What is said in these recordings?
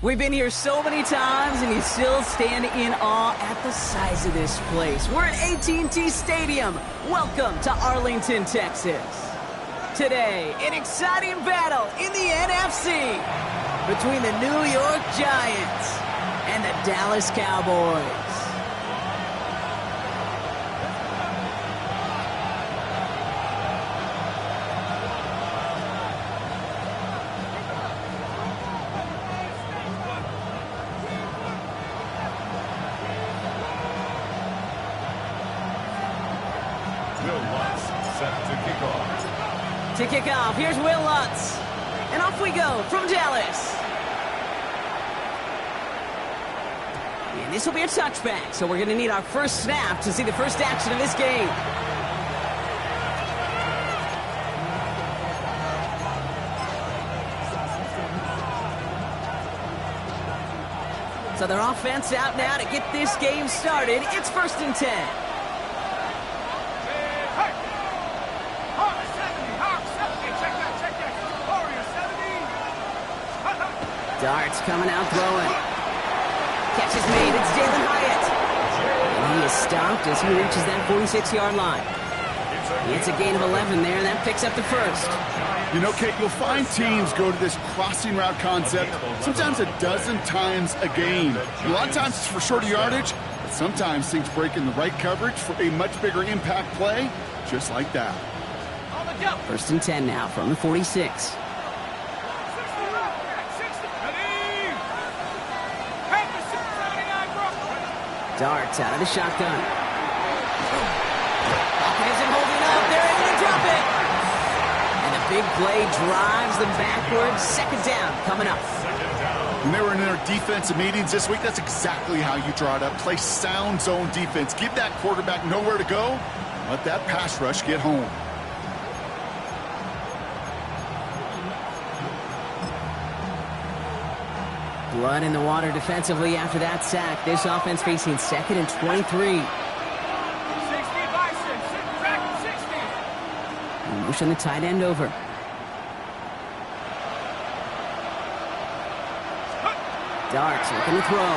We've been here so many times, and you still stand in awe at the size of this place. We're at AT&T Stadium. Welcome to Arlington, Texas. Today, an exciting battle in the NFC between the New York Giants and the Dallas Cowboys. To kick off, here's Will Lutz. And off we go from Dallas. And this will be a touchback, so we're going to need our first snap to see the first action of this game. So their offense out now to get this game started. It's 1st and 10. Darts coming out throwing. Catch is made. It's Jalen Hyatt. And he is stopped as he reaches that 46-yard line. It's a gain of 11 there, and that picks up the first. You know, Kate, you'll find teams go to this crossing route concept sometimes a dozen times a game. A lot of times it's for shorter yardage, but sometimes things break in the right coverage for a much bigger impact play, just like that. 1st and 10 now from the 46. Darts out of the shotgun. Hawkins isn't holding up. They're able to drop it. And a big play drives them backwards. 2nd down coming up. When they were in their defensive meetings this week, that's exactly how you draw it up. Play sound zone defense. Give that quarterback nowhere to go. Let that pass rush get home. Blood in the water defensively after that sack. This offense facing 2nd and 23. And motion the tight end over. Darts looking to throw.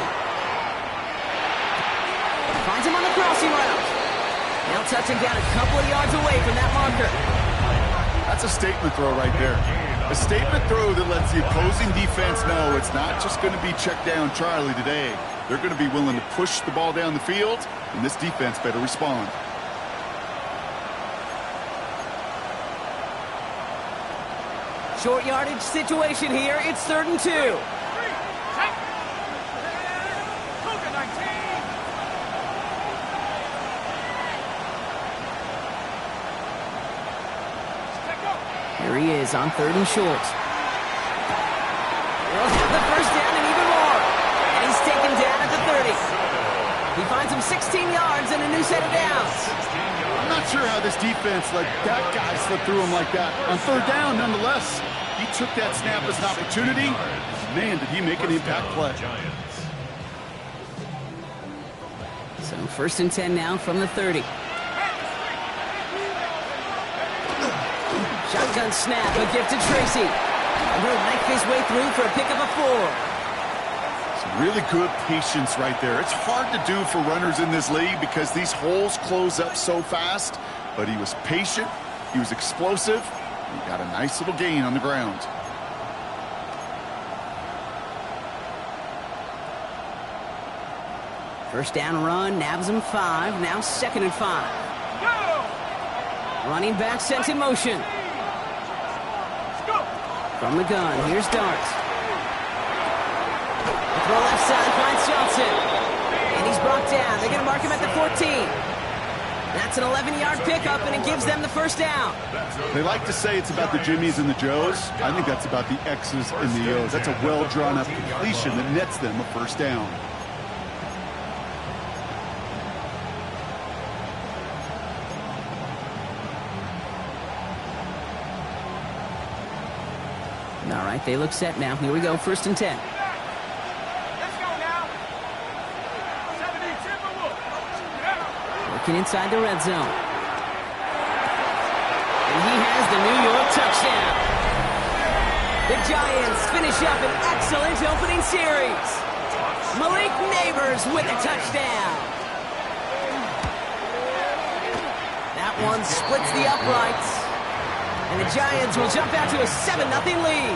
Finds him on the crossing route. They'll touch him down a couple of yards away from that marker. That's a statement throw right there. A statement throw that lets the opposing defense know it's not just going to be check down Charlie today. They're going to be willing to push the ball down the field, and this defense better respond. Short yardage situation here. It's 3rd and 2. Here he is on 3rd and short. They'll have the first down and even more. And he's taken down at the 30. He finds him 16 yards and a new set of downs. I'm not sure how this defense let that guy slip through him like that. On 3rd down, nonetheless, he took that snap as an opportunity. Man, did he make an impact play. So 1st and 10 now from the 30. Shotgun snap, a gift to Tracy. And he'll make his way through for a pickup of 4. Some really good patience right there. It's hard to do for runners in this league because these holes close up so fast. But he was patient, he was explosive, and he got a nice little gain on the ground. First down run, nabs him 5. Now 2nd and 5. Running back sent in motion. From the gun, here's Darts. Throw left side, finds Johnson. And he's brought down. They're going to mark him at the 14. That's an 11-yard pickup, and it gives them the first down. They like to say it's about the Jimmies and the Joes. I think that's about the X's and the O's. That's a well-drawn-up completion that nets them a first down. All right, they look set now. Here we go, 1st and 10. Let's go now. 70 Timberwolves. Working inside the red zone. And he has the New York touchdown. The Giants finish up an excellent opening series. Malik Neighbors with a touchdown. That one splits the uprights. And the Giants will jump out to a 7-0 lead.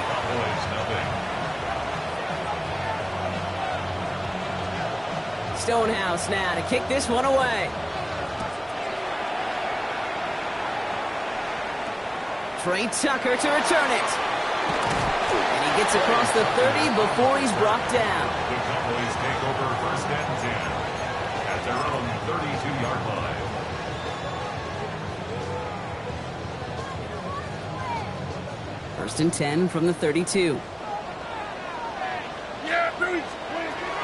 Stonehouse now to kick this one away. Trey Tucker to return it. And he gets across the 30 before he's brought down. The Cowboys take over 1st and 10 at their own 32-yard line. First and 10 from the 32.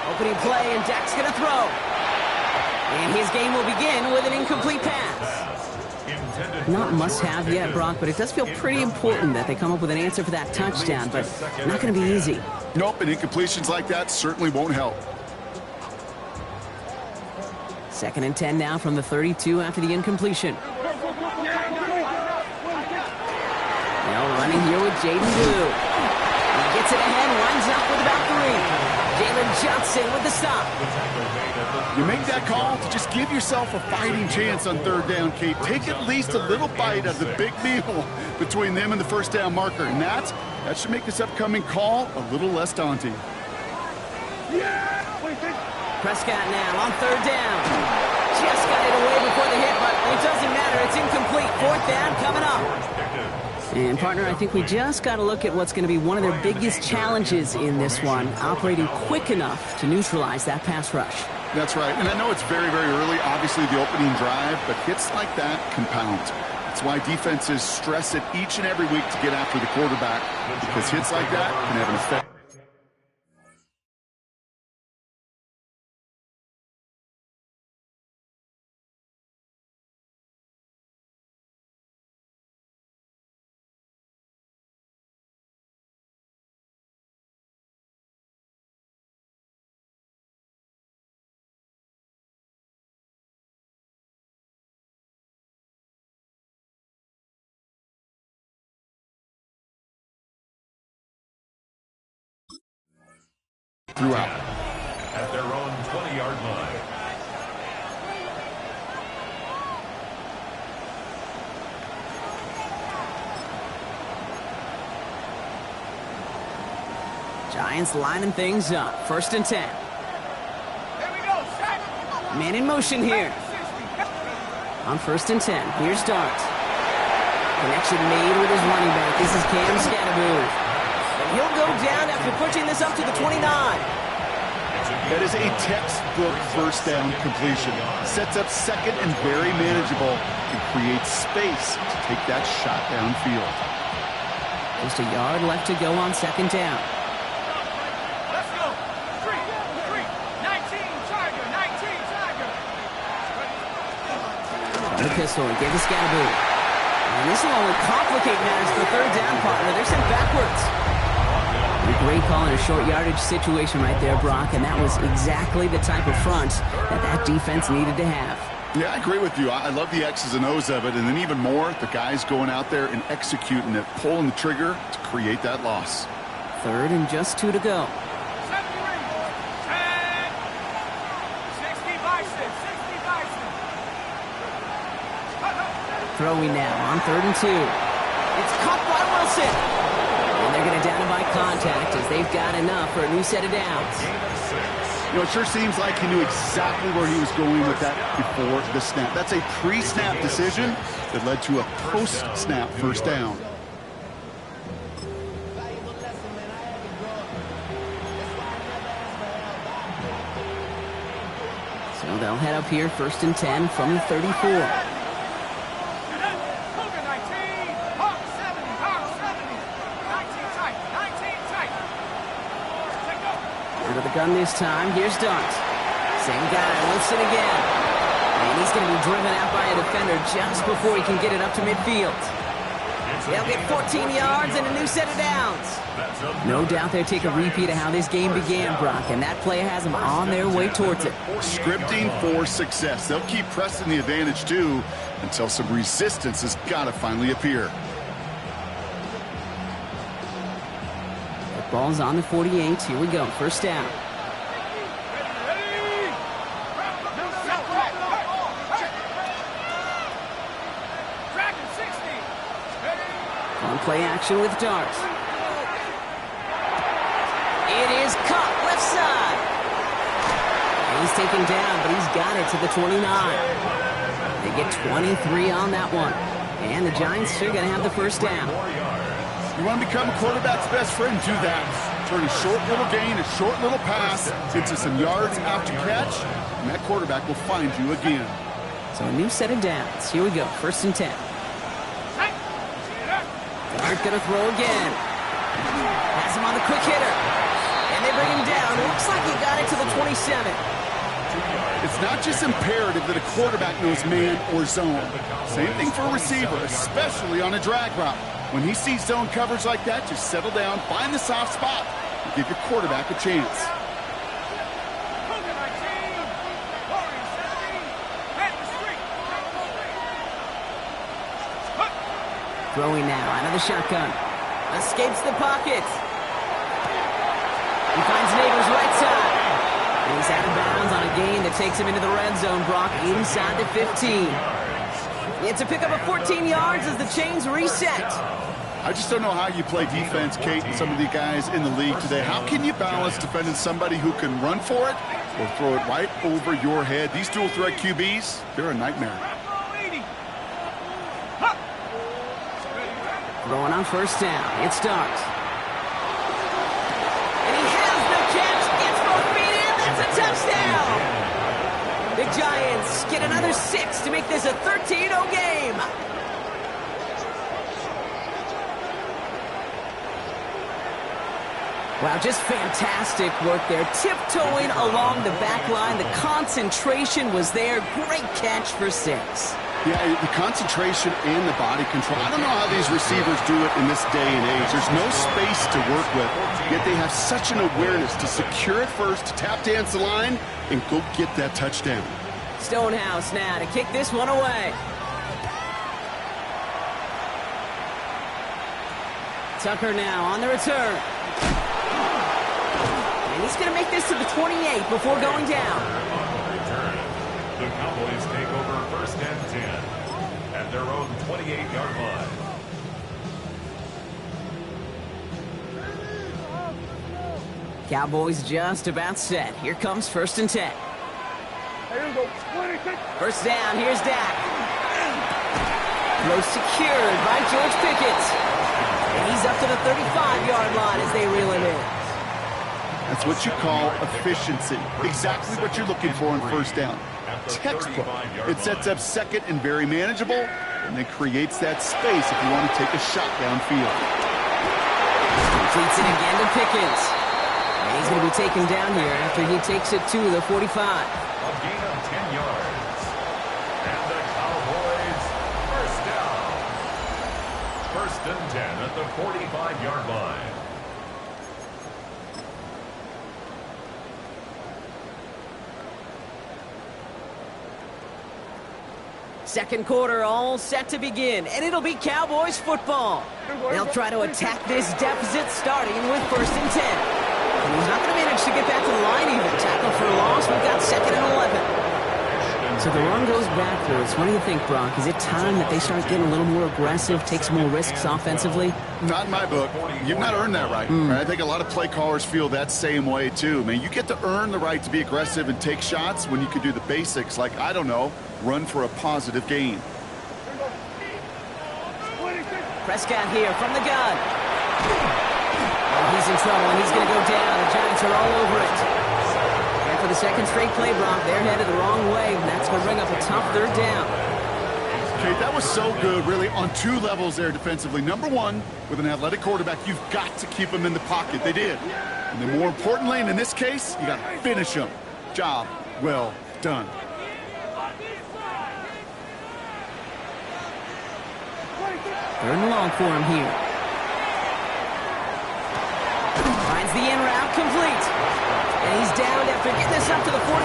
Opening play, and Dak's going to throw. And his game will begin with an incomplete pass. Not must-have yet, Brock, but it does feel pretty important that they come up with an answer for that touchdown, but not going to be easy. Nope, and incompletions like that certainly won't help. 2nd and 10 now from the 32 after the incompletion. Now running here with Jaden Blue. He gets it ahead, winds up with about 3. Jalen Johnson with the stop. You make that call to just give yourself a fighting chance on 3rd down, Kate. Take at least a little bite of the big meal between them and the 1st down marker. And that should make this upcoming call a little less daunting. Prescott now on 3rd down. Just got it away before the hit, but it doesn't matter. It's incomplete. 4th down coming up. And, partner, I think we just got to look at what's going to be one of their biggest challenges in this one, operating quick enough to neutralize that pass rush. That's right. And I know it's very, very early, obviously, the opening drive, but hits like that compound. That's why defenses stress it each and every week to get after the quarterback, because hits like that can have an effect. Throughout. At their own 20-yard line. Giants lining things up. 1st and 10. Here we go, set. Man in motion here. On 1st and 10. Here's Dart. Connection made with his running back. This is Cam Scatteroo. He'll go down after pushing this up to the 29. That is a textbook 1st down completion. Sets up 2nd and very manageable and creates space to take that shot downfield. Just a yard left to go on 2nd down. Let's go. 3, 19, Tiger, 19, Tiger. The pistol, give to Scatteroo. And this will only complicate matters for 3rd down, partner. They're sent backwards. A great call in a short yardage situation right there, Brock, and that was exactly the type of front that defense needed to have. Yeah, I agree with you. I love the X's and O's of it, and then even more, the guys going out there and executing it, pulling the trigger to create that loss. 3rd and just 2 to go. 70 Rangers, 10, 60 Bison, 60 Bison. Throwing now on 3rd and 2. It's caught by Wilson. And they're going to down him by contact as they've got enough for a new set of downs. You know, it sure seems like he knew exactly where he was going with that before the snap. That's a pre-snap decision that led to a post-snap 1st down. So they'll head up here 1st and 10 from the 34. Into the gun this time. Here's Dart. Same guy, Wilson again. And he's going to be driven out by a defender just before he can get it up to midfield. They'll get 14 yards and a new set of downs. No doubt they'll take a repeat of how this game began, Brock, and that play has them on their way towards it. Scripting for success. They'll keep pressing the advantage, too, until some resistance has got to finally appear. Ball's on the 48. Here we go. First down. On play action with Darts. It is caught left side. And he's taken down, but he's got it to the 29. They get 23 on that one. And the Giants are going to have the first down. You want to become a quarterback's best friend? Do that. Turn a short little gain, a short little pass into some yards after catch, and that quarterback will find you again. So a new set of downs. Here we go. First and 10. Dart going to throw again. Has him on the quick hitter. And they bring him down. Looks like he got it to the 27. It's not just imperative that a quarterback knows man or zone. Same thing for a receiver, especially on a drag route. When he sees zone coverage like that, just settle down, find the soft spot, and give your quarterback a chance. Throwing now out of the shotgun. Escapes the pocket. He finds Neighbors right side. And he's out of bounds on a gain that takes him into the red zone, Brock, inside the 15. It's a pickup of 14 yards as the chains reset. I just don't know how you play defense, Kate, and some of the guys in the league today. How can you balance defending somebody who can run for it or throw it right over your head? These dual threat QBs, they're a nightmare. Throwing on first down. It starts. And he has the catch. Gets both feet in. That's a touchdown. The Giants get another 6 to make this a 13-0 game. Wow, just fantastic work there. Tiptoeing along the back line. The concentration was there. Great catch for 6. Yeah, the concentration and the body control. I don't know how these receivers do it in this day and age. There's no space to work with, yet they have such an awareness to secure it first, to tap dance the line, and go get that touchdown. Stonehouse now to kick this one away. Tucker now on the return. And he's going to make this to the 28 before going down. The Cowboys take over first and 10 at their own 28-yard line. Cowboys just about set. Here comes first and 10. First down, here's Dak. Throw secured by George Pickett. And he's up to the 35-yard line as they reel him in. That's what you call efficiency. Exactly what you're looking for on first down. Textbook. It sets up second and very manageable, and then creates that space if you want to take a shot downfield. Completes it again to Pickens. And he's going to be taken down here after he takes it to the 45. A gain of 10 yards. And the Cowboys first down. First and 10 at the 45-yard line. Second quarter all set to begin, and it'll be Cowboys football. They'll try to attack this deficit starting with first and 10. And he's not going to manage to get back to the line even. Tackle for loss. We've got second and 11. So the run goes backwards. What do you think, Brock? Is it time that they start getting a little more aggressive, take some more risks offensively? Not in my book. You've not earned that right. I think a lot of play callers feel that same way, too. Man, you get to earn the right to be aggressive and take shots when you can do the basics, like, I don't know, run for a positive gain. Prescott here from the gun. Oh, he's in trouble, and he's going to go down. The Giants are all over it. And for the second straight play, Brock, they're headed the wrong way, and that's going to bring up a tough third down. Okay, that was so good, really, on two levels there defensively. Number one, with an athletic quarterback, you've got to keep him in the pocket. They did. And then more importantly, and in this case, you got to finish him. Job well done. Third and long for him here. Finds the in route complete. And he's down after getting this up to the 41.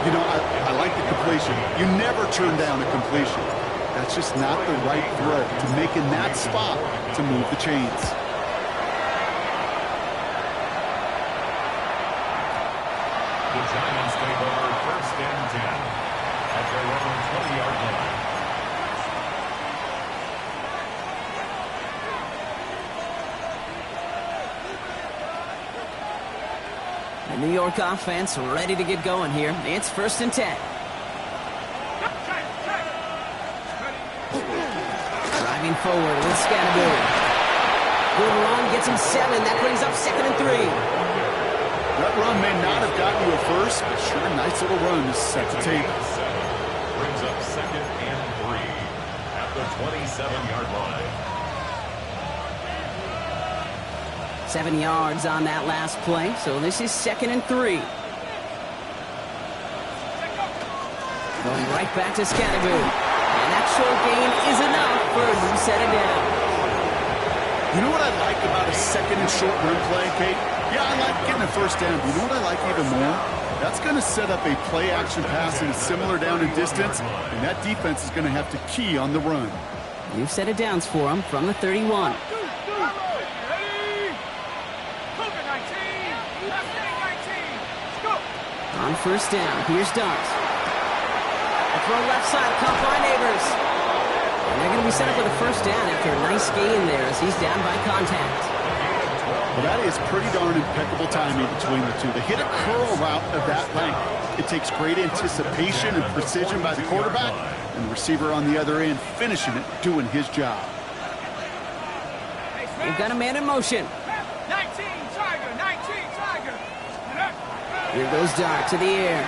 You know, I like the completion. You never turn down a completion. That's just not the right throw to make in that spot to move the chains. The Giants take over 1st and 10 at their own 20-yard line. The New York offense ready to get going here. It's 1st and 10. Driving forward with Scattergood. Good run, gets him 7. That brings up 2nd and 3. That run may not have gotten you a first, but sure, a nice little run to set the table. Brings up 2nd and 3 at the 27-yard line. 7 yards on that last play, so this is 2nd and 3. Going right back to Scattergood. And that short gain is enough for a new set of downs. You know what I like about a 2nd and short run play, Kate? Yeah, I like getting a first down. But you know what I like even more? That's going to set up a play-action pass in a similar down and distance, and that defense is going to have to key on the run. New set of downs for him from the 31. On 1st down, here's Dart. A throw left side, caught by Neighbors. And they're going to be set up with a 1st down after a nice gain there as he's down by contact. Well, that is pretty darn impeccable timing between the two. They hit a curl route of that length. It takes great anticipation and precision by the quarterback, and the receiver on the other end finishing it, doing his job. They've got a man in motion. 19 Tiger, 19 Tiger. Here goes Dart to the air.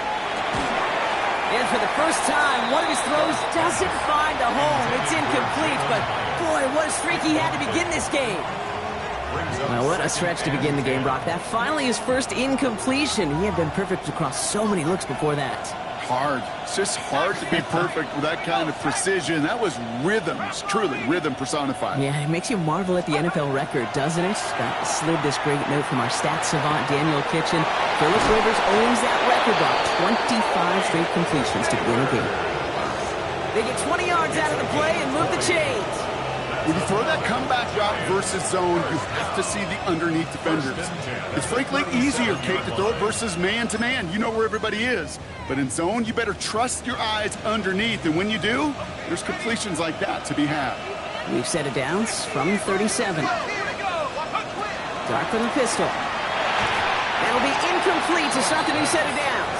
And for the first time, one of his throws doesn't find a home. It's incomplete, but boy, what a streak he had to begin this game. Well, what a stretch to begin the game, Brock. That finally his first incompletion. He had been perfect across so many looks before that. Hard. It's just hard to be perfect with that kind of precision. That was rhythm. It's truly rhythm personified. Yeah, it makes you marvel at the NFL record, doesn't it? Scott slid this great note from our stats savant, Daniel Kitchen. Phillip Rivers owns that record, Brock. 25 straight completions to begin a game. They get 20 yards out of the play and move the chains. When you throw that comeback route versus zone, you have to see the underneath defenders. It's frankly easier, Kate, to throw it versus man-to-man. You know where everybody is. But in zone, you better trust your eyes underneath. And when you do, there's completions like that to be had. We've set it downs from 37. Dart from the pistol. That'll be incomplete to start the new set of downs.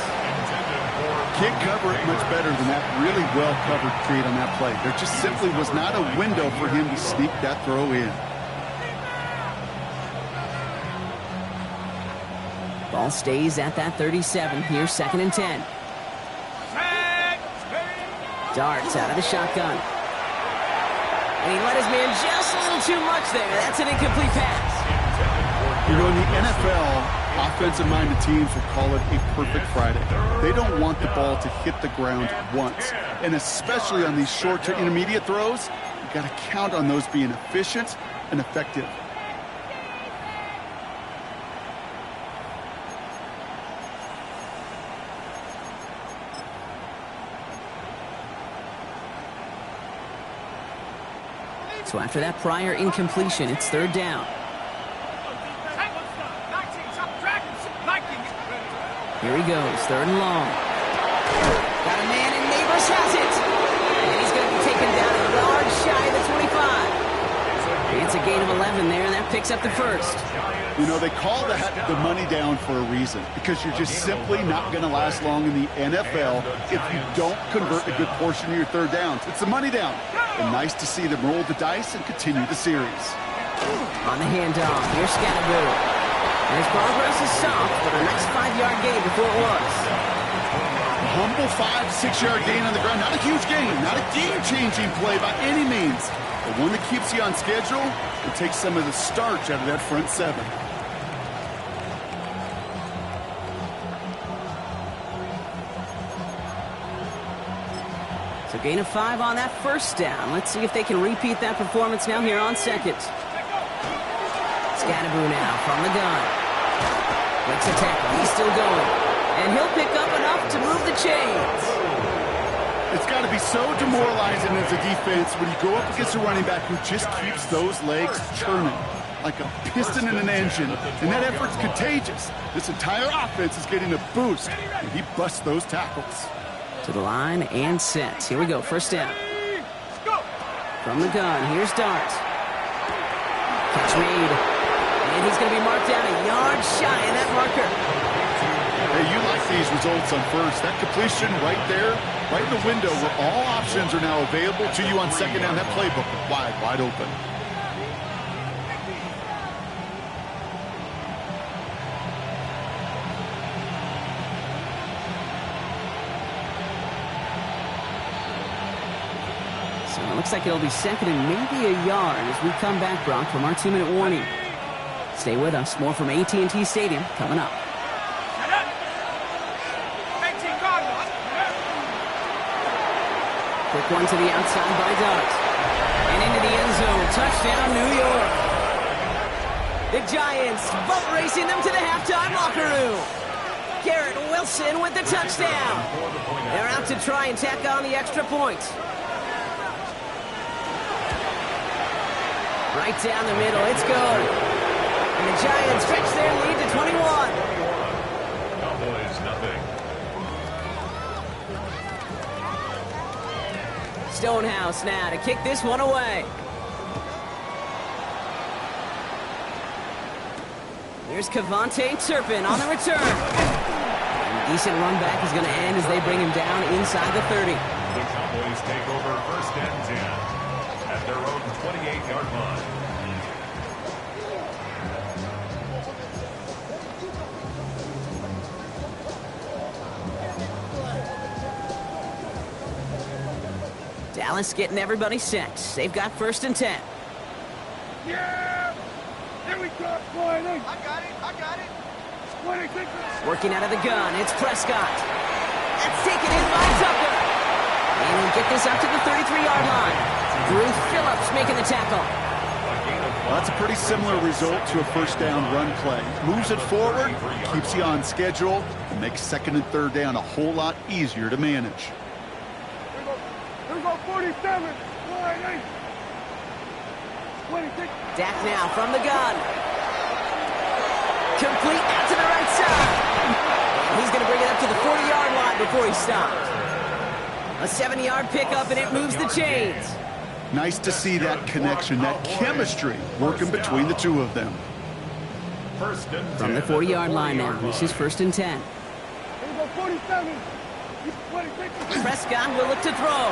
Can't cover it much better than that really well-covered Kate on that play. There just simply was not a window for him to sneak that throw in. Ball stays at that 37. Here's 2nd and 10. Dart's out of the shotgun. And he let his man just a little too much there. That's an incomplete pass. You know, in the NFL, offensive-minded teams will call it a perfect Friday. They don't want the ball to hit the ground once. And especially on these short to intermediate throws, you got to count on those being efficient and effective. So after that prior incompletion, it's 3rd down. Here he goes, 3rd and long. Got a man, and Neighbors has it. And he's going to be taken down a yard shy of the 25. It's a gain of 11 there, and that picks up the 1st. You know, they call that the money down for a reason, because you're just simply not going to last long in the NFL if you don't convert a good portion of your 3rd downs. It's the money down. And nice to see them roll the dice and continue the series. On the handoff, here's Scattergood. His progress is soft, but a nice 5-yard gain before it was. A humble 5-6-yard gain on the ground. Not a huge gain, not a game-changing play by any means, but one that keeps you on schedule and takes some of the starch out of that front 7. So gain of 5 on that 1st down. Let's see if they can repeat that performance now here on 2nd. Scattergood now from the gun. Makes a tackle. He's still going. And he'll pick up enough to move the chains. It's got to be so demoralizing as a defense when you go up against a running back who just keeps those legs churning. like a piston in an engine, and that effort's contagious. This entire offense is getting a boost, and he busts those tackles. To the line and set. Here we go, first down. From the gun, here's Dart. Catch made. And he's going to be marked down a yard shy of that marker. Hey, you like these results on first. That completion right there, right in the window where all options are now available to you on second down. That playbook wide open. So it looks like it'll be second and maybe a yard as we come back, Brock, from our 2-minute warning. Stay with us. More from AT&T Stadium coming up. Quick one to the outside by Dart. And into the end zone. Touchdown, New York. The Giants boat racing them to the halftime locker room. Garrett Wilson with the touchdown. They're out to try and tack on the extra point. Right down the middle. It's good. And the Giants stretch their lead to 21. Cowboys nothing. Stonehouse now to kick this one away. Here's Kevontae Turpin on the return. And a decent run back is going to end as they bring him down inside the 30. The Cowboys take over first and 10 at their own 28-yard line. Dallas getting everybody set. They've got first and 10. Yeah! Here we go, boy. I got it. 26. Working out of the gun, it's Prescott. That's taken in by Tucker. And he'll get this up to the 33-yard line. Bruce Phillips making the tackle. Well, that's a pretty similar result to a first down run play. Moves it forward, keeps you on schedule, and makes second and third down a whole lot easier to manage. Here we go, 47. Line 8. 26. Dak now from the gun. Complete out to the right side. And he's going to bring it up to the 40-yard line before he stopped. A 70-yard pickup, and it moves the chains. Nice to see that connection, that chemistry working between the two of them. First and 10 From the 40-yard line now, this is first and 10. Here we go, 47. 26. Prescott will look to throw.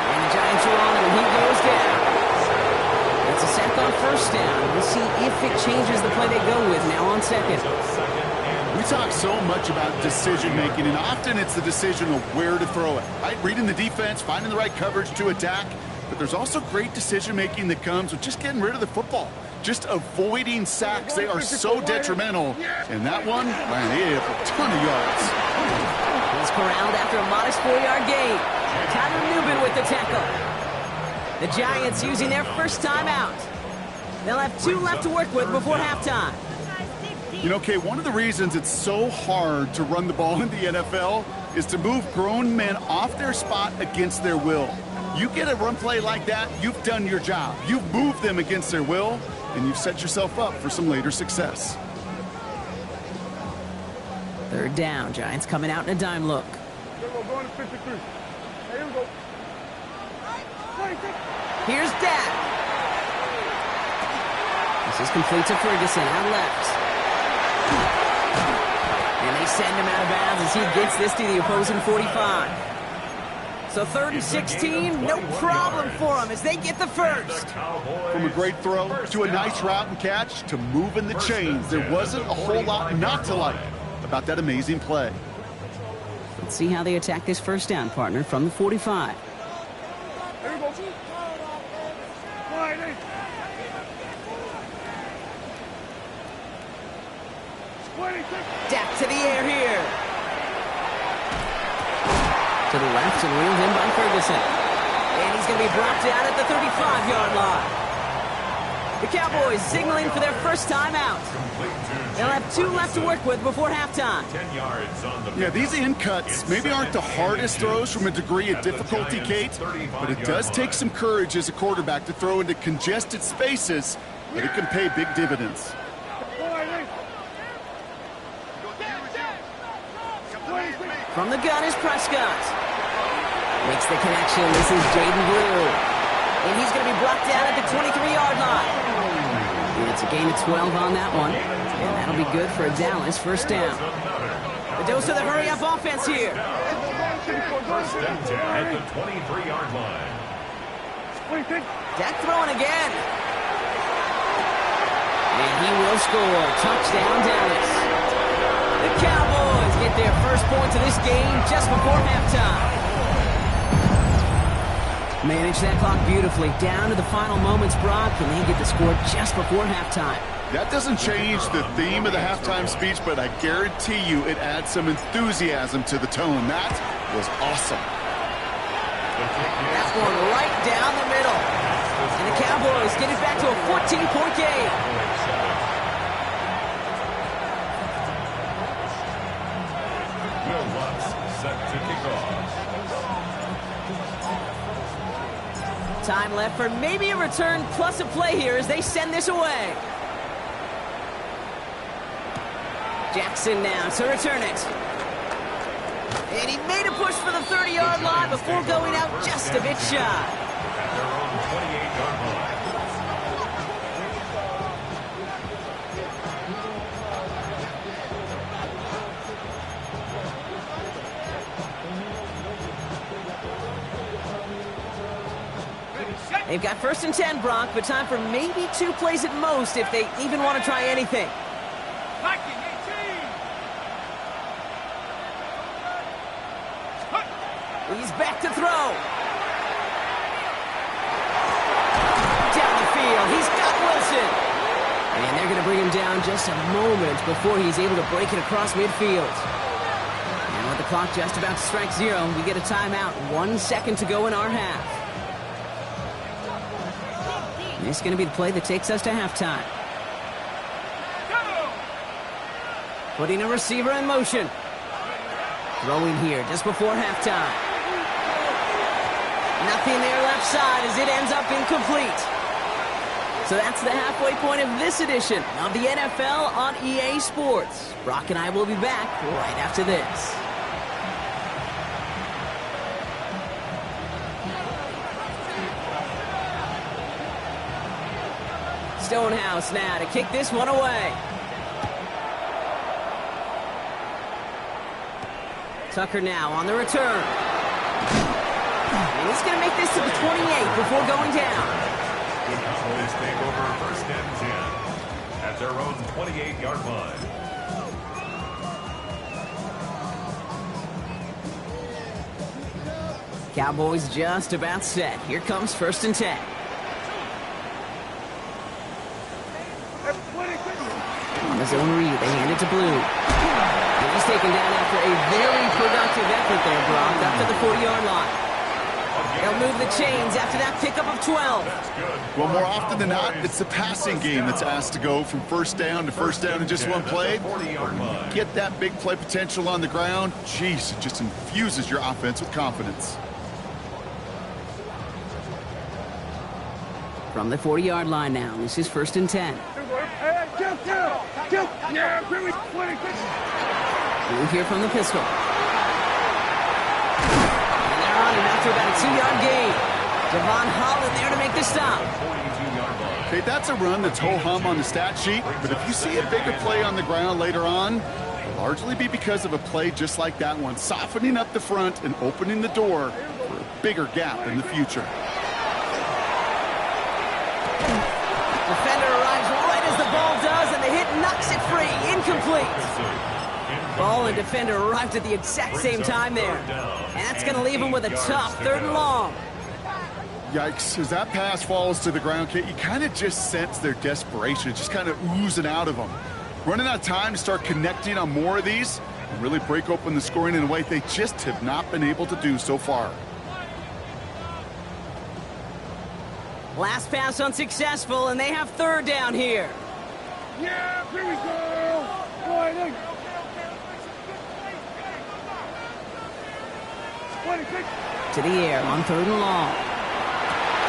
And the Giants are on him, and he goes down. It's a sack on first down. We'll see if it changes the play they go with now on second. We talk so much about decision-making, and often it's the decision of where to throw it, right? Reading the defense, finding the right coverage to attack, but there's also great decision-making that comes with just getting rid of the football, just avoiding sacks. They are so detrimental, and that one, man, he had a ton of yards. He's corralled after a modest 4-yard gain. Tyler Newman with the tackle. The Giants using their first timeout. They'll have 2 left to work with before halftime. You know, Kay, one of the reasons it's so hard to run the ball in the NFL is to move grown men off their spot against their will. You get a run play like that, you've done your job. You've moved them against their will, and you've set yourself up for some later success. Third down, Giants coming out in a dime look. Here we go, going to 53. Here we go. 26. Here's Dak. This is complete to Ferguson out left. And they send him out of bounds as he gets this to the opposing 45. So 3rd and 16, no problem for them as they get the first. From a great throw to a nice route and catch to moving the chains, there wasn't a whole lot not to like about that amazing play. Let's see how they attack this first down, partner, from the 45. Here we go. Line 8. 26. Dak to the air here. To the left and reeled in by Ferguson. And he's going to be brought down at the 35-yard line. The Cowboys signaling for their first time out. They'll have 2 left to work with before halftime. 10 yards on the Yeah, these in cuts maybe aren't the hardest throws from a degree of difficulty, Kate, but it does take some courage as a quarterback to throw into congested spaces, but it can pay big dividends. From the gun is Prescott. Makes the connection. This is Jaden Blue. And he's going to be brought down at the 23-yard line. And it's a gain of 12 on that one. And that'll be good for a Dallas first down. The dose of the hurry-up offense here. First and 10 at the 23-yard line. Dak throwing again. And he will score. Touchdown, Dallas. The Cowboys get their first points of this game just before halftime. Manage that clock beautifully. Down to the final moments, Brock, and they get the score just before halftime. That doesn't change the theme of the halftime speech, but I guarantee you it adds some enthusiasm to the tone. That was awesome. That's one right down the middle. And the Cowboys get it back to a 14-point game. Will Lutz set to kick off. Time left for maybe a return plus a play here as they send this away. Jackson now to return it. And he made a push for the 30-yard line before going out just a bit shy. At their own 28-yard line. They've got first and 10, Brock, but time for maybe 2 plays at most if they even want to try anything. He's back to throw. Down the field, he's got Wilson. And they're going to bring him down just a moment before he's able to break it across midfield. And with the clock just about to strike 0, we get a timeout. 1 second to go in our half. And this is going to be the play that takes us to halftime. Putting a receiver in motion. Throwing here just before halftime. Nothing there left side as it ends up incomplete. So that's the halfway point of this edition of the NFL on EA Sports. Brock and I will be back right after this. Stonehouse now to kick this one away. Tucker now on the return. And he's going to make this to the 28 before going down. The Cowboys take over first and 10 at their own 28-yard line. Cowboys just about set. Here comes first and 10. On the zone read, they hand it to Blue. And he's taken down after a very productive effort there, Brock, up to the 40-yard line. They'll move the chains after that pickup of 12. Well, more often than not, it's the passing game that's asked to go from first down to first down in just one play. Get that big play potential on the ground, geez, it just infuses your offense with confidence. From the 40-yard line now, this is first and 10. Blue here from the pistol. And they're on him after about a 2-yard gain. Devon Holland there to make the stop. Okay, that's a run that's ho-hum on the stat sheet, but if you see a bigger play on the ground later on, it'll largely be because of a play just like that one, softening up the front and opening the door for a bigger gap in the future. Defender arrives right as the ball does, and the hit knocks it free. Incomplete. Ball and defender arrived at the exact same time there. And that's going to leave him with a tough 3rd and long. Yikes, as that pass falls to the ground, Kate, you kind of just sense their desperation, just kind of oozing out of them. Running out of time to start connecting on more of these and really break open the scoring in a way they just have not been able to do so far. Last pass unsuccessful, and they have third down here. Yeah, here we go. Boy, look. 26. To the air on third and long.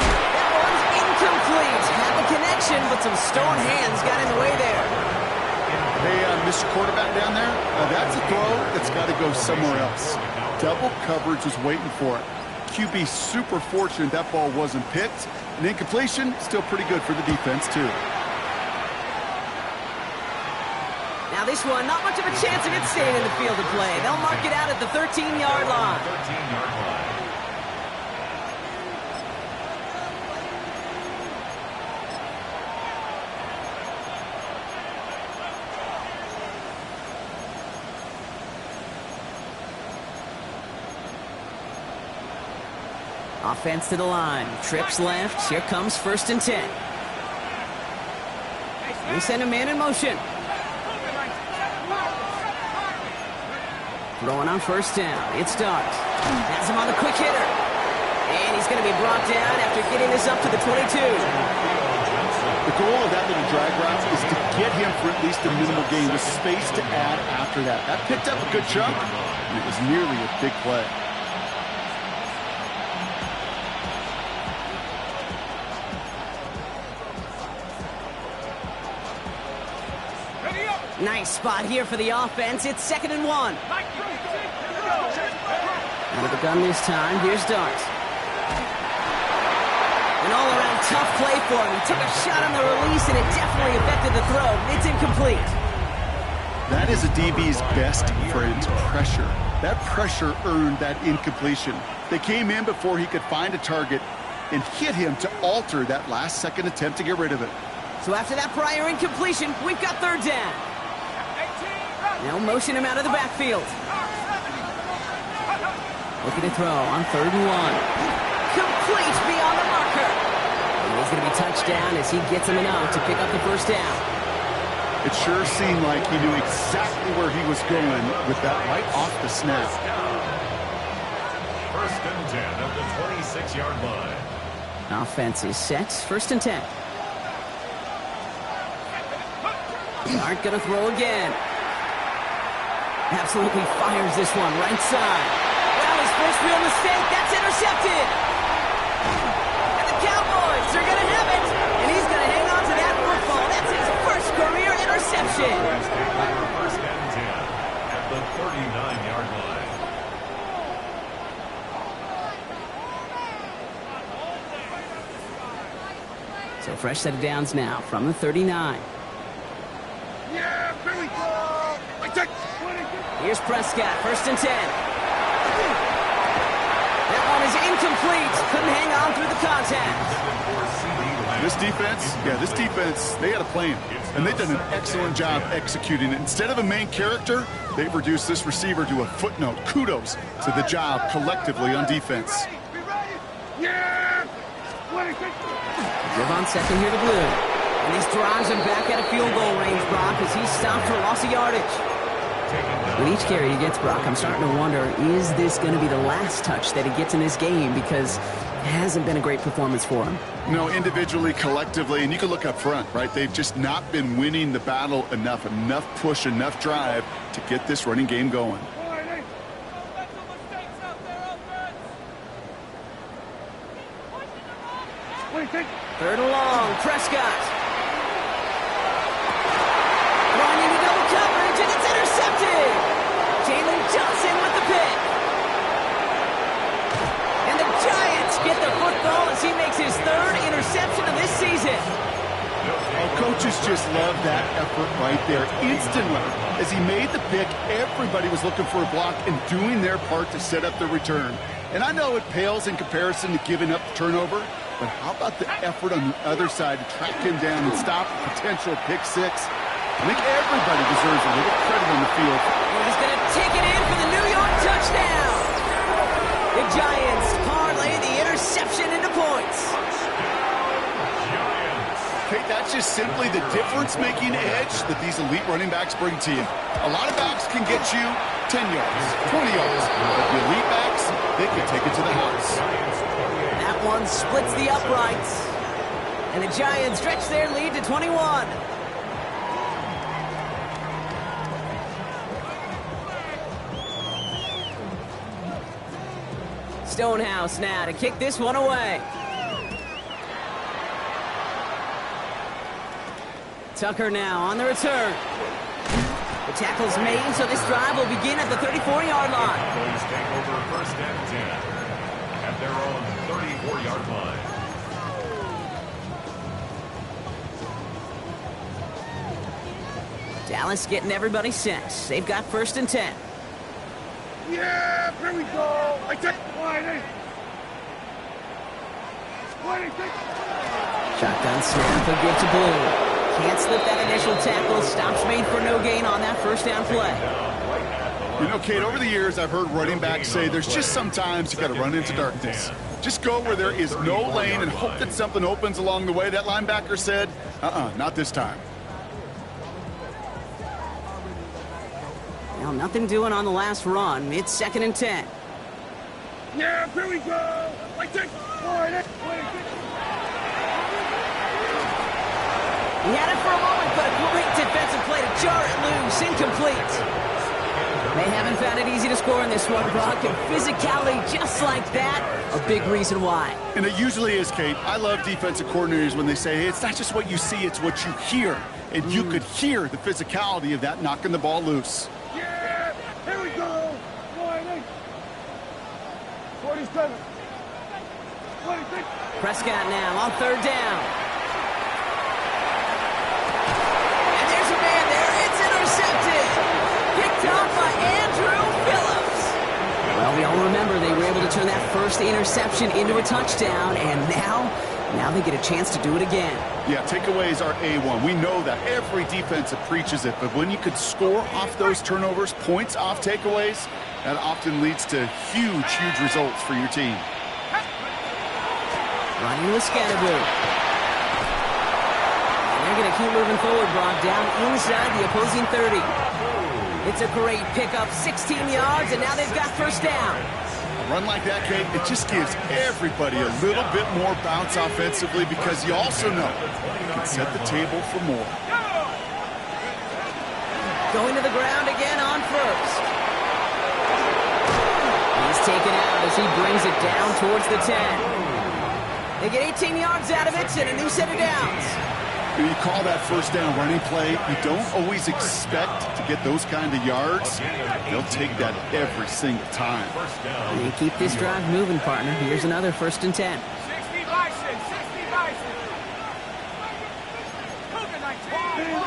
That one's incomplete. Had the connection, but some stone hands got in the way there. Hey, Mr. Quarterback down there, that's a throw that's got to go somewhere else. Double coverage was waiting for it. QB super fortunate that ball wasn't picked. An incompletion, still pretty good for the defense, too. Now this one, not much of a chance of it staying in the field of play. They'll mark it out at the 13-yard line. 13-yard line. Offense to the line. Trips left. Here comes 1st and 10. They send a man in motion. Throwing on 1st down. It starts. Has him on the quick hitter. And he's going to be brought down after getting this up to the 22. The goal of that little drag route is to get him for at least a minimal gain with space to add after that. That picked up a good chunk, and it was nearly a big play. Nice spot here for the offense. It's 2nd and 1. Out of the gun this time. Here's Dart. An all-around tough play for him. He took a shot on the release, and it definitely affected the throw. It's incomplete. That is a DB's best friend, pressure. That pressure earned that incompletion. They came in before he could find a target and hit him to alter that last-second attempt to get rid of it. So after that prior incompletion, we've got third down. Now motion him out of the backfield. Looking to throw on 3rd and 1. Complete beyond the marker. And he's going to be touched down as he gets him enough to pick up the 1st down. It sure seemed like he knew exactly where he was going with that right off the snap. 1st and 10 at the 26-yard line. Offense is set. 1st and 10. Aren't going to throw again. Absolutely fires this one right side. Well, his first real mistake. That's intercepted. And the Cowboys are going to have it. And he's going to hang on to that football. That's his first career interception. 1st and 10 at the 39-yard line. So fresh set of downs now from the 39. Yeah, here we go. Here's Prescott, 1st and 10. That one is incomplete. Couldn't hang on through the contact. This defense, they had a plan, and they've done an excellent job executing it. Instead of a main character, they've reduced this receiver to a footnote. Kudos to the job collectively on defense. Yeah. Give on second here to Blue. And these drives him back at a field goal range, Brock, as he's stopped for loss of yardage. With each carry he gets, Brock, I'm starting to wonder, is this going to be the last touch that he gets in this game? Because it hasn't been a great performance for him. No, individually, collectively, and you can look up front, right? They've just not been winning the battle enough push, enough drive to get this running game going. Third and long, Prescott. Throwing into double coverage, and it's intercepted. Jalen Johnson with the pick. And the Giants get the football as he makes his 3rd interception of this season. Oh, coaches just love that effort right there. Instantly, as he made the pick, everybody was looking for a block and doing their part to set up the return. And I know it pales in comparison to giving up the turnover, but how about the effort on the other side to track him down and stop a potential pick six? I think everybody deserves a little credit on the field. And he's going to take it in for the New York touchdown. The Giants parlay the interception into points. Okay, that's just simply the difference-making edge that these elite running backs bring to you. A lot of backs can get you 10 yards, 20 yards, but the elite backs, they can take it to the house. That one splits the uprights. And the Giants stretch their lead to 21. Stonehouse now to kick this one away. Tucker now on the return. The tackle's made, so this drive will begin at the 34-yard line. Cowboys take over first and 10 at their own 34-yard line. Dallas getting everybody set. They've got first and 10. Yeah, here we go. I take 20. 26. Shotgun snap, a give to Blue. Can't slip that initial tackle. Stops made for no gain on that first down play. You know, Kate, over the years, I've heard running backs say there's just sometimes you got to run into darkness. Just go where there is no lane and hope that something opens along the way. That linebacker said, not this time. Well, nothing doing on the last run. It's second and 10. Yeah, here we go. I take 20. He had it for a moment, but a great defensive play to jar it loose. Incomplete. They haven't found it easy to score in this one, Brock, and physicality just like that, a big reason why. And it usually is, Kate. I love defensive coordinators when they say, hey, it's not just what you see, it's what you hear. And you could hear the physicality of that knocking the ball loose. Yeah, here we go. 20. 47. 26. Prescott now on third down. And there's a man there. It's intercepted. Picked off by Andrew Phillips. Well, we all remember they were able to turn that first interception into a touchdown, and now they get a chance to do it again. Yeah, takeaways are A1. We know that every defense preaches it, but when you could score off those turnovers, points off takeaways, that often leads to huge, huge results for your team. Running with Scatterboot. And they're going to keep moving forward, Brock, down inside the opposing 30. It's a great pickup, 16 yards, and now they've got first down. A run like that, Kate, it just gives everybody a little bit more bounce offensively because you also know you can set the table for more. Going to the ground again on first. He's taken out as he brings it down towards the 10. They get 18 yards out of it and a new set of downs. When you call that first down running play, you don't always expect to get those kind of yards. They'll take that every single time. They keep this drive moving, partner. Here's another first and 10. 60 Bison, 60 Bison. Cougar 19.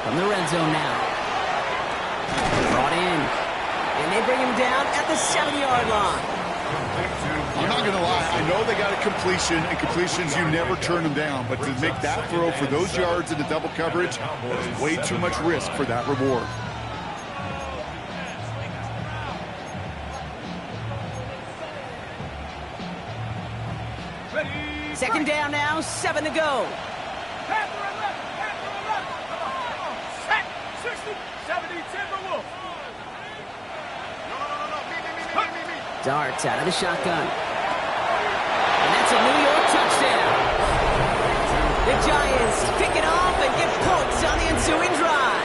From the red zone now. Brought in. And they bring him down at the 7-yard line. I'm not going to lie. I know they got a completion, and completions, you never turn them down. But to make that throw for those yards in the double coverage, there's way too much risk for that reward. Second down now, 7 to go. Darts out of the shotgun. And that's a New York touchdown. The Giants pick it off and get points on the ensuing drive.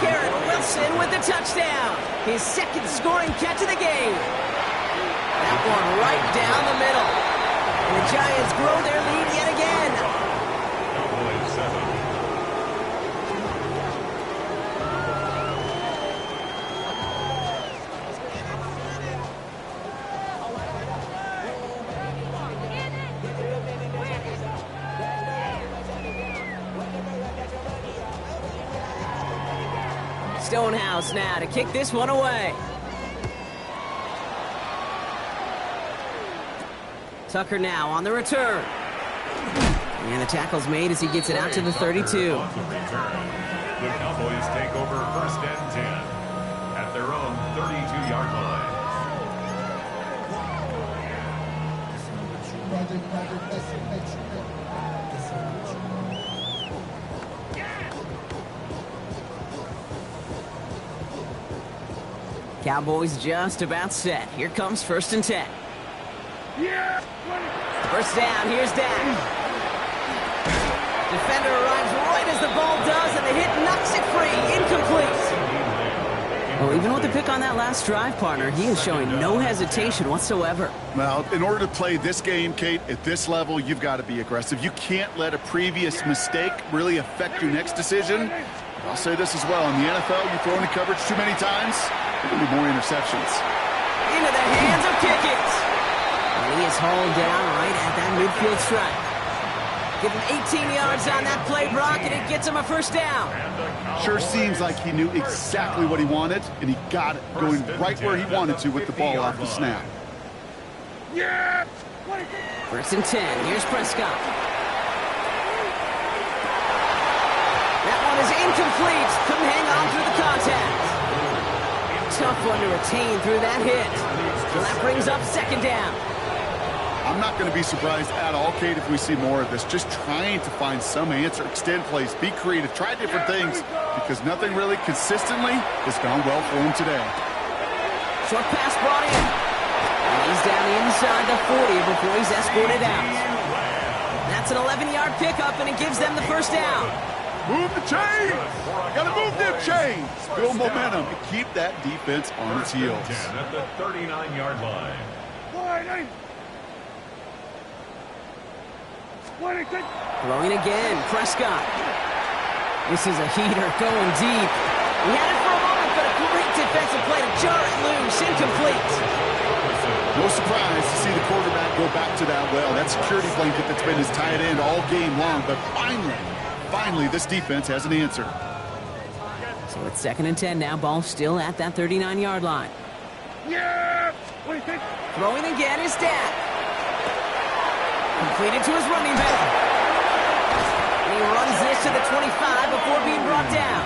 Garrett Wilson with the touchdown. His second scoring catch of the game. That one right down the middle. And the Giants grow their lead yet again. Cowboys 7. Stonehouse now to kick this one away. Tucker now on the return. And the tackle's made as he gets it out to the 32. The Cowboys take over first and 10 at their own 32-yard line. Cowboys just about set. Here comes 1st and 10. Yeah! First down, here's Dak. Defender arrives right as the ball does, and the hit knocks it free. Incomplete. Well, even with the pick on that last drive, partner, he is showing no hesitation whatsoever. Well, in order to play this game, Kate, at this level, you've got to be aggressive. You can't let a previous mistake really affect your next decision. I'll say this as well. In the NFL, you throw into coverage too many times, there will be more interceptions. Into the hands of Pickett. And he is hauled down right at that midfield stripe. Give him 18 yards on that play, Brock, and it gets him a first down. Sure seems like he knew exactly what he wanted, and he got it, going right where he wanted to with the ball off the snap. Yeah! 1st and 10. Here's Prescott. That one is incomplete. Couldn't hang on through the contact. Tough one to retain through that hit. So that brings up 2nd down. I'm not going to be surprised at all, Kate, if we see more of this. Just trying to find some answer, extend plays, be creative, try different things, because nothing really consistently has gone well for him today. Short pass brought in. And he's down inside the 40 before he's escorted out. That's an 11-yard pickup, and it gives them the first down. Move the chains! Gotta move them chains! Build momentum and keep that defense on its heels. At the 39-yard line. Throwing again, Prescott. This is a heater going deep. He had it for a moment, but a great defensive play to jar it loose. Incomplete. No surprise to see the quarterback go back to that well. That security blanket that's been his tight end all game long, but finally, this defense has an answer. So it's 2nd and 10 now. Ball still at that 39-yard line. Yeah! Throwing again is Dak. Completed to his running back. And he runs this to the 25 before being brought down.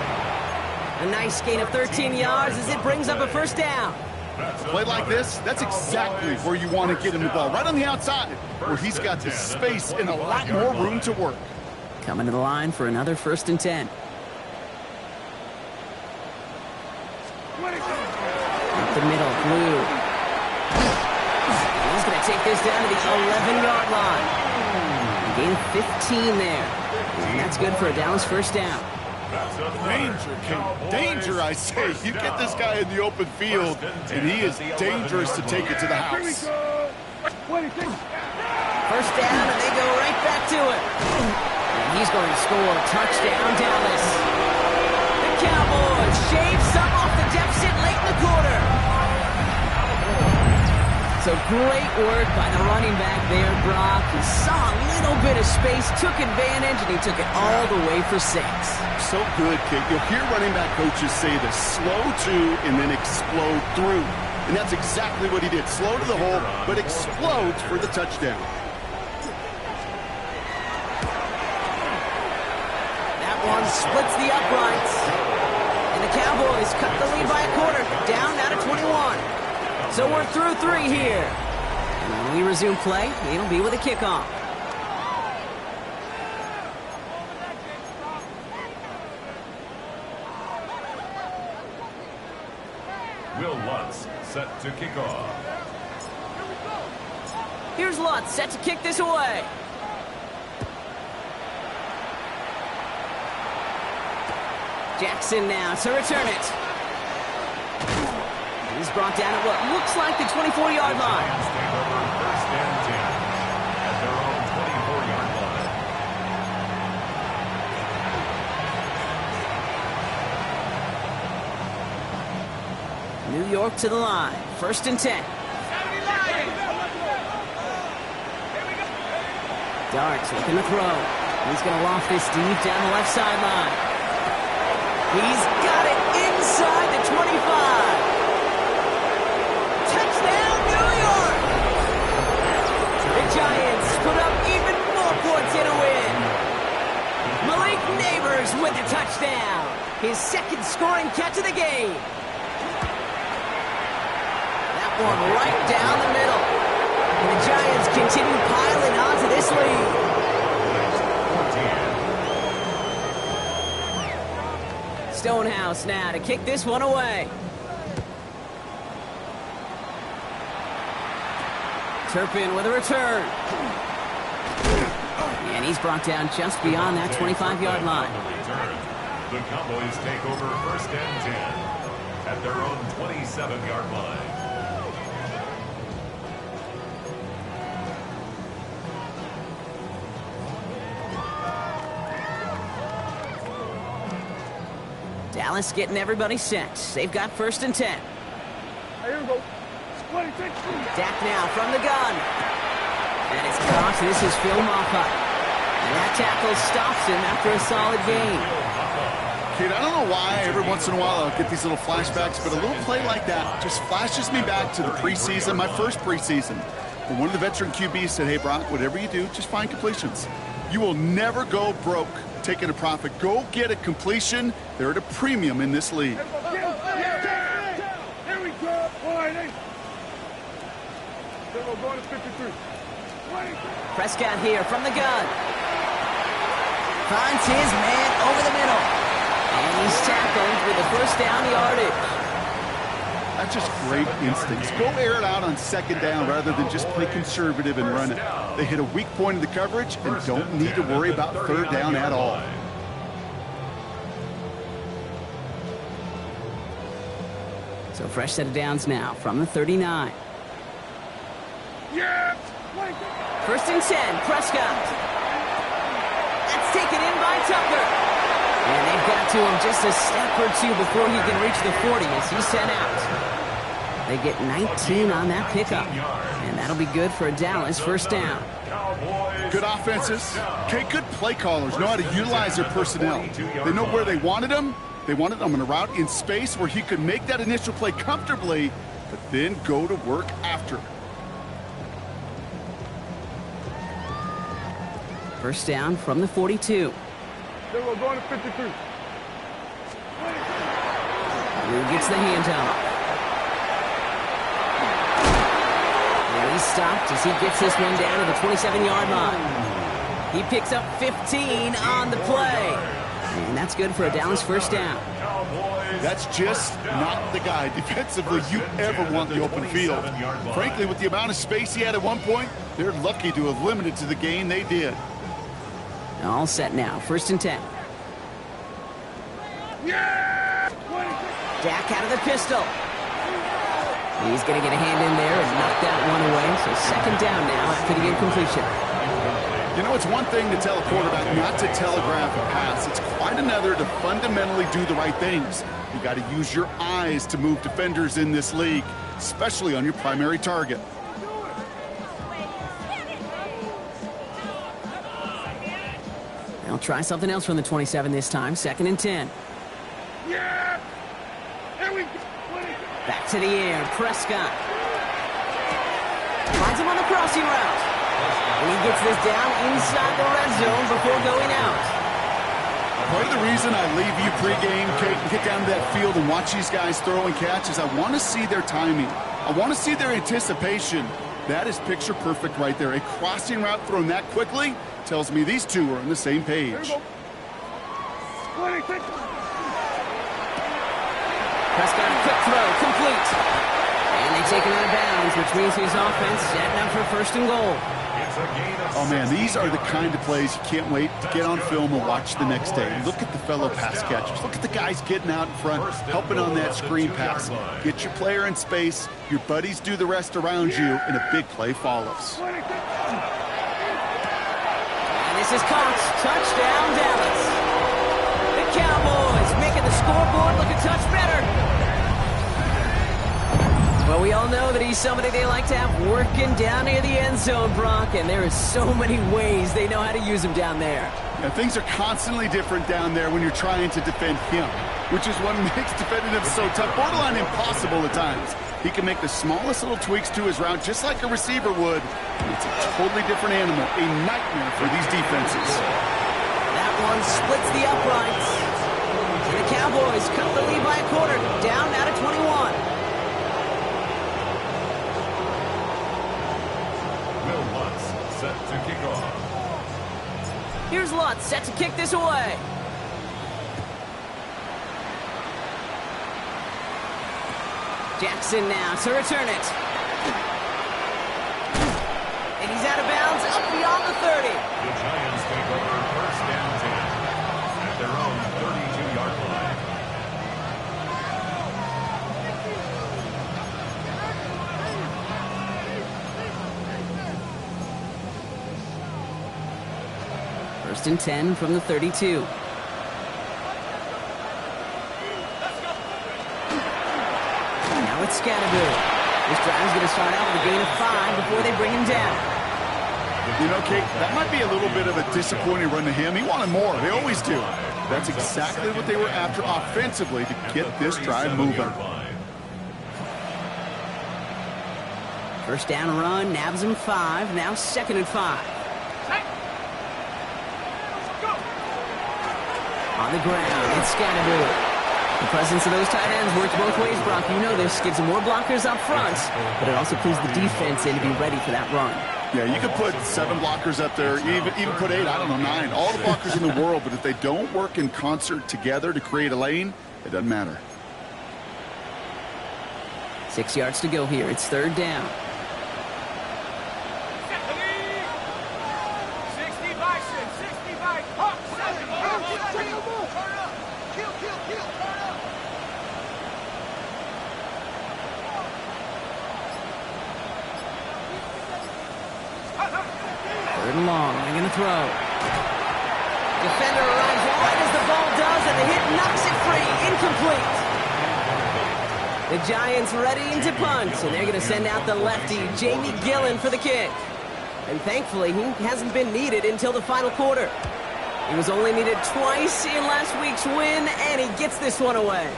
A nice gain of 13 yards as it brings up a first down. Play like this, that's exactly where you want to get him the ball. Right on the outside, where he's got the space and a lot more room to work. Coming to the line for another 1st and 10. Up the middle, Blue. He's going to take this down to the 11-yard line. A gain of 15 there. And that's good for a Dallas first down. Danger, Kate. Danger, I say. You get this guy in the open field, and he is dangerous to take it to the house. First down, and they go right back to it. And he's going to score. Touchdown, Dallas. The Cowboys shave some off the deficit late in the quarter. So great work by the running back there, Brock. He saw a little bit of space, took advantage, and he took it all the way for 6. So good, Kate. You'll hear running back coaches say this: slow to and then explode through. And that's exactly what he did. Slow to the hole, but explodes for the touchdown. That one splits the uprights. And the Cowboys cut the lead by a quarter, down now to 21. So we're through 3 here. And when we resume play, it'll be with a kickoff. Will Lutz set to kick off. Here's Lutz set to kick this away. Jackson now to return it. He's brought down at what looks like the 24-yard line. Take over 1st and 10 at their own 24-yard line. New York to the line. 1st and 10. Darts looking to throw. He's going to loft this deep down the left sideline. He's got it inside the 25. Touchdown, New York! The Giants put up even more points in a win. Malik Neighbors with the touchdown. His 2nd scoring catch of the game. That one right down the middle. And the Giants continue piling onto this lead. Stonehouse now to kick this one away. Turpin with a return. And he's brought down just beyond that 25-yard line. The Cowboys take over 1st and 10 at their own 27-yard line. Dallas getting everybody set. They've got 1st and 10. Here we go. 26. Dak now from the gun. And it's caught. This is Phil Mafah. And that tackle stops him after a solid gain. Kid, I don't know why every once in a while I'll get these little flashbacks, but a little play like that just flashes me back to the preseason, my first preseason. When one of the veteran QBs said, hey, Brock, whatever you do, just find completions. You will never go broke taking a profit. Go get a completion. They're at a premium in this league. Here we go. Boy, we're going to 53. Prescott here from the gun. Finds his man over the middle. And he's tackled with a 1st down yardage. That's just great instincts. Go air it out on 2nd down rather than just play conservative and run it. They hit a weak point in the coverage and don't need to worry about 3rd down at all. So fresh set of downs now from the 39. Yeah. 1st and 10, Prescott. That's taken in by Tucker. And they've got to him just a step or two before he can reach the 40 as he's sent out. They get 19 on that pickup. And that'll be good for a Dallas 1st down. Good offenses. Okay, good play callers know how to utilize their personnel. They know where they wanted them. They wanted them on a route in space where he could make that initial play comfortably, but then go to work after. 1st down from the 42. Then we're going to 53. Who gets the handoff? And he's stopped as he gets this one down to the 27-yard line. He picks up 15 on the play. And that's good for a Dallas 1st down. That's just not the guy defensively you ever want in the open field. Frankly, with the amount of space he had at one point, they're lucky to have limited to the gain they did. All set now. 1st and 10. Yeah! Dak out of the pistol. He's going to get a hand in there and knock that one away. So 2nd down now after the incompletion. You know, it's one thing to tell a quarterback not to telegraph a pass. It's quite another to fundamentally do the right things. You got to use your eyes to move defenders in this league, especially on your primary target. They'll try something else from the 27 this time. 2nd and 10. Yeah! Here we go. Back to the air. Prescott. Finds him on the crossing route. And he gets this down inside the red zone before going out. Part of the reason I leave you pregame, Kate, and get down to that field and watch these guys throw and catch is I want to see their timing. I want to see their anticipation. That is picture perfect right there. A crossing route thrown that quickly tells me these two are on the same page. 26. Prescott, quick throw, complete. And they take him out of bounds, which means his offense setting up for 1st and goal. Oh, man, these are the kind of plays you can't wait to get on film and watch the next day. Look at the fellow pass catchers. Look at the guys getting out in front, helping on that screen pass. Get your player in space, your buddies do the rest around you, and a big play follows. And this is caught. Touchdown, Dallas. The Cowboys making the scoreboard look a touch better. Well, we all know that he's somebody they like to have working down near the end zone, Brock, and there is so many ways they know how to use him down there. Yeah, things are constantly different down there when you're trying to defend him, which is what makes defending him so tough, borderline impossible at times. He can make the smallest little tweaks to his route just like a receiver would, and it's a totally different animal, a nightmare for these defenses. That one splits the uprights. And the Cowboys cut the lead by a quarter, down now to 21. Set to kick off. Here's Lutz set to kick this away. Jackson now to return it. First and 10 from the 32. Now it's Scatterbill. This drive's going to start out with a gain of 5 before they bring him down. You know, Kate, that might be a little bit of a disappointing run to him. He wanted more. They always do. That's exactly what they were after offensively to get this drive moving. First down run, nabs him 5. Now second and 5. On the ground, it's Scatterbill. The presence of those tight ends works both ways, Brock. You know this. Gives them more blockers up front, but it also pulls the defense in to be ready for that run. Yeah, you could put 7 blockers up there, even put 8, I don't know, 9. All the blockers in the world, but if they don't work in concert together to create a lane, it doesn't matter. 6 yards to go here. It's third down. 65, up, 7, kill. Third and long. They're going to throw. Defender arrives right as the ball does, and the hit knocks it free. Incomplete. The Giants readying to punt, and they're going to send out the lefty, Jamie Gillen, for the kick. And thankfully, he hasn't been needed until the final quarter. He was only needed twice in last week's win, and he gets this one away.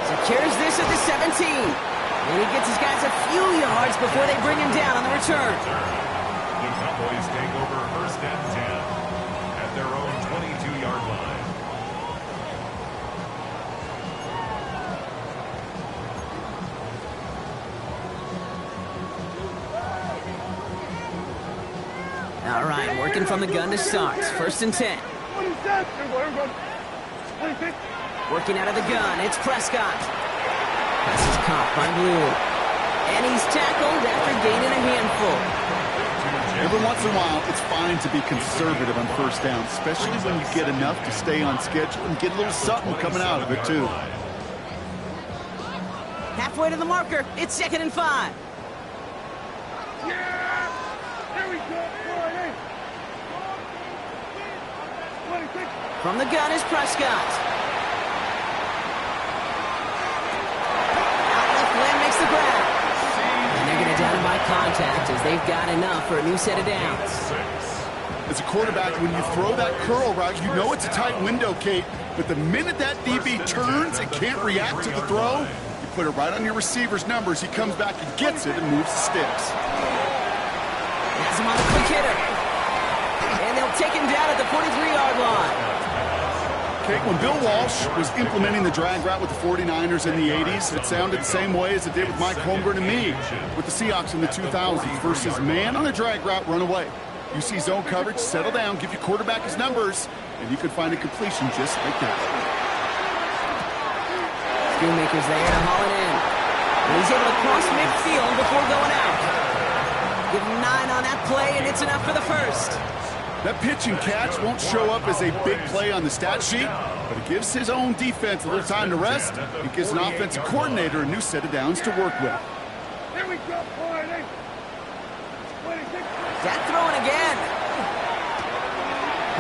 Secures this at the 17. And he gets his guys a few yards before they bring him down on the return. The Cowboys take over first and 10 at their own 22-yard line. All right, working from the gun to start. First and 10. Working out of the gun, it's Prescott. This is caught by Blue. And he's tackled after gaining a handful. Every once in a while, it's fine to be conservative on first down, especially when you get enough to stay on schedule and get a little something coming out of it, too. Halfway to the marker, it's second and 5. From the gun is Prescott. Out left, Lamb makes the grab. And they're going to down him by contact as they've got enough for a new set of downs. As a quarterback, when you throw that curl route, you know it's a tight window, Kate. But the minute that DB turns and can't react to the throw, you put it right on your receiver's numbers. He comes back and gets it and moves the sticks. Has him on the quick hitter. And they'll take him down at the 43-yard line. Kate, when Bill Walsh was implementing the drag route with the 49ers in the 80s, it sounded the same way as it did with Mike Holmgren and me with the Seahawks in the 2000s versus man on a drag route, run away. You see zone coverage, settle down, give your quarterback his numbers, and you could find a completion just like that. Schoonmaker's there to haul it in. And he's able to cross midfield before going out. Give him 9 on that play, and it's enough for the first. That pitch and catch won't show up as a big play on the stat sheet, but it gives his own defense a little time to rest. It gives an offensive coordinator a new set of downs to work with. Here we go, boy. Dak throwing again.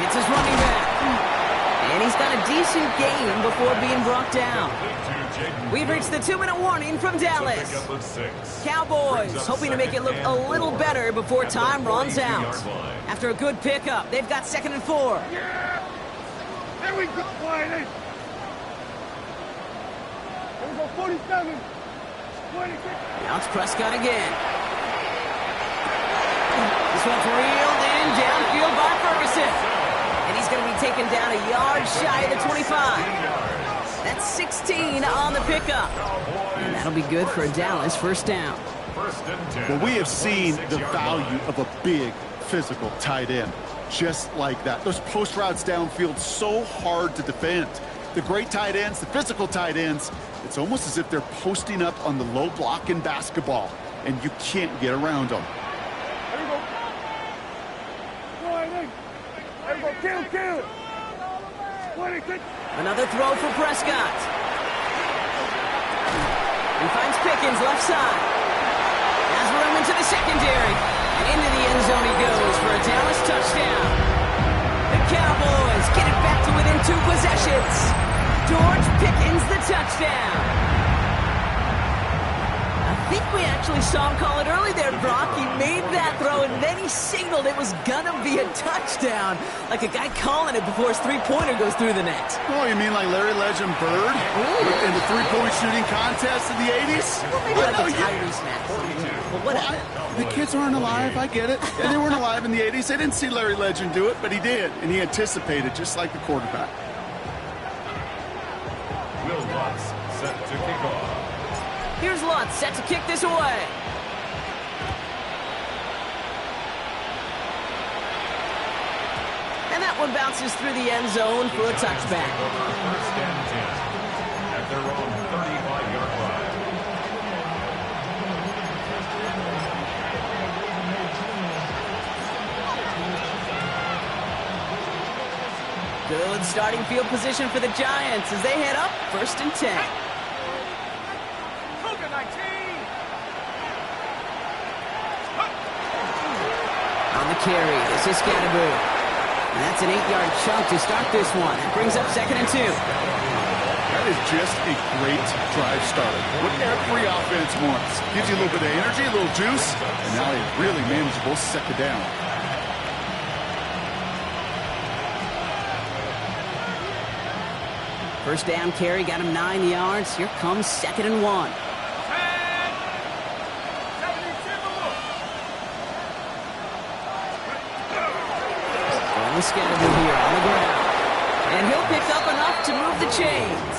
Hits his running back. And he's got a decent gain before being brought down. We've reached the 2-minute warning from Dallas. Cowboys hoping to make it look a little better before time runs out. After a good pickup, they've got second and 4. Yeah! There we go, boy. There we go, 47. 26. Now it's Prescott again. This one's reeled in downfield by Ferguson. And he's going to be taken down a yard shy of the 25. That's 16 on the pickup. And that'll be good for a Dallas first down. Well, we have seen the value of a big physical tight end. Just like that. Those post routes downfield, so hard to defend. The great tight ends, the physical tight ends, it's almost as if they're posting up on the low block in basketball, and you can't get around them. There we go. There we go, kill. 26. Another throw for Prescott. He finds Pickens left side. Has room into the secondary. And into the end zone he goes for a Dallas touchdown. The 2 possessions. George Pickens the touchdown. I think we actually saw him call it early there, Brock. He made that throw, and then he signaled it was gonna be a touchdown. Like a guy calling it before his three-pointer goes through the net. Oh, you mean like Larry Legend Bird? Ooh. In the three-point shooting contest in the 80s? Well, maybe like a Tyrese Maxey. Well, whatever. The kids aren't alive, I get it. And they weren't alive in the 80s. They didn't see Larry Legend do it, but he did. And he anticipated, just like the quarterback. Will Lutz set to kick off. Here's Lutz set to kick this away. And that one bounces through the end zone for a touchback. First and 10 at their own 35-yard line. Good starting field position for the Giants as they head up first and 10. On the carry, this is Scatterboot. And that's an 8-yard chunk to start this one. It brings up second and 2. That is just a great drive starter. What every offense wants. Gives you a little bit of energy, a little juice, and now a really manageable second down. First down carry, got him 9 yards. Here comes second and 1. Scatterboot here on the ground. And he'll pick up enough to move the chains.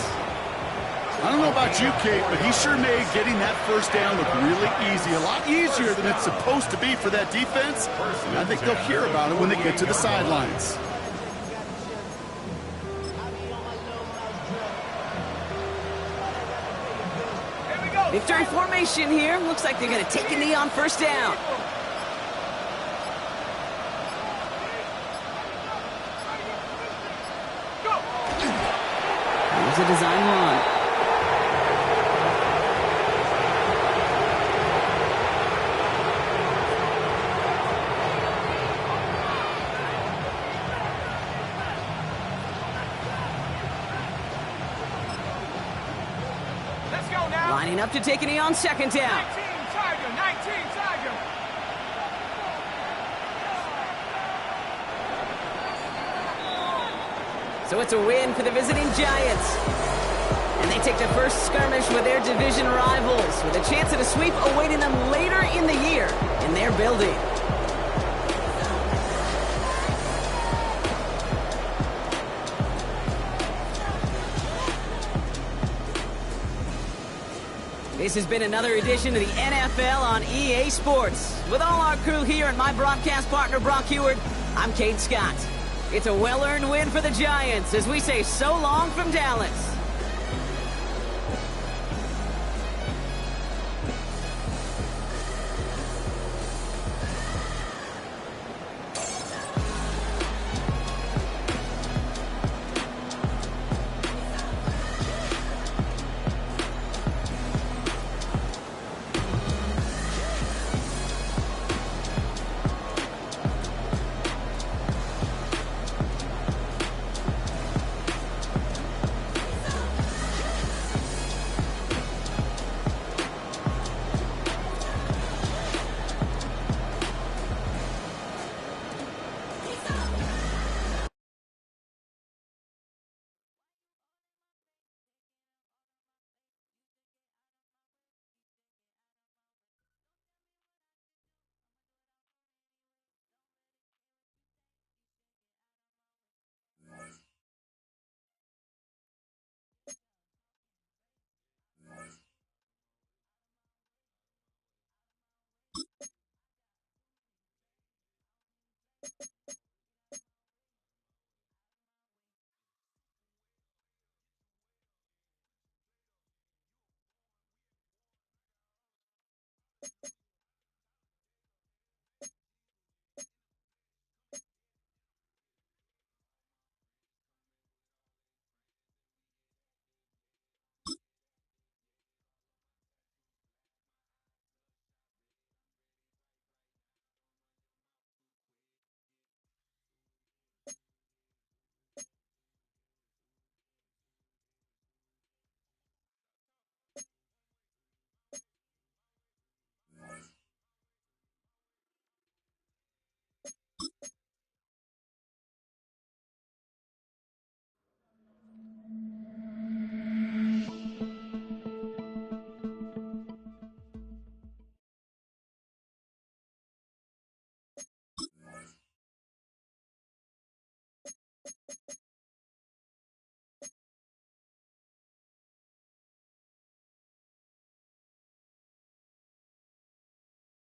I don't know about you, Kate, but he sure made getting that first down look really easy. A lot easier than it's supposed to be for that defense. And I think they'll hear about it when they get to the sidelines. Victory formation here. Looks like they're going to take a knee on first down. Here's a design run. Let's go now. Lining up to take a knee on second down. 19 Tiger. So it's a win for the visiting Giants. And they take the first skirmish with their division rivals, with a chance at a sweep awaiting them later in the year in their building. This has been another edition of the NFL on EA Sports. With all our crew here and my broadcast partner, Brock Heward, I'm Kate Scott. It's a well-earned win for the Giants as we say so long from Dallas.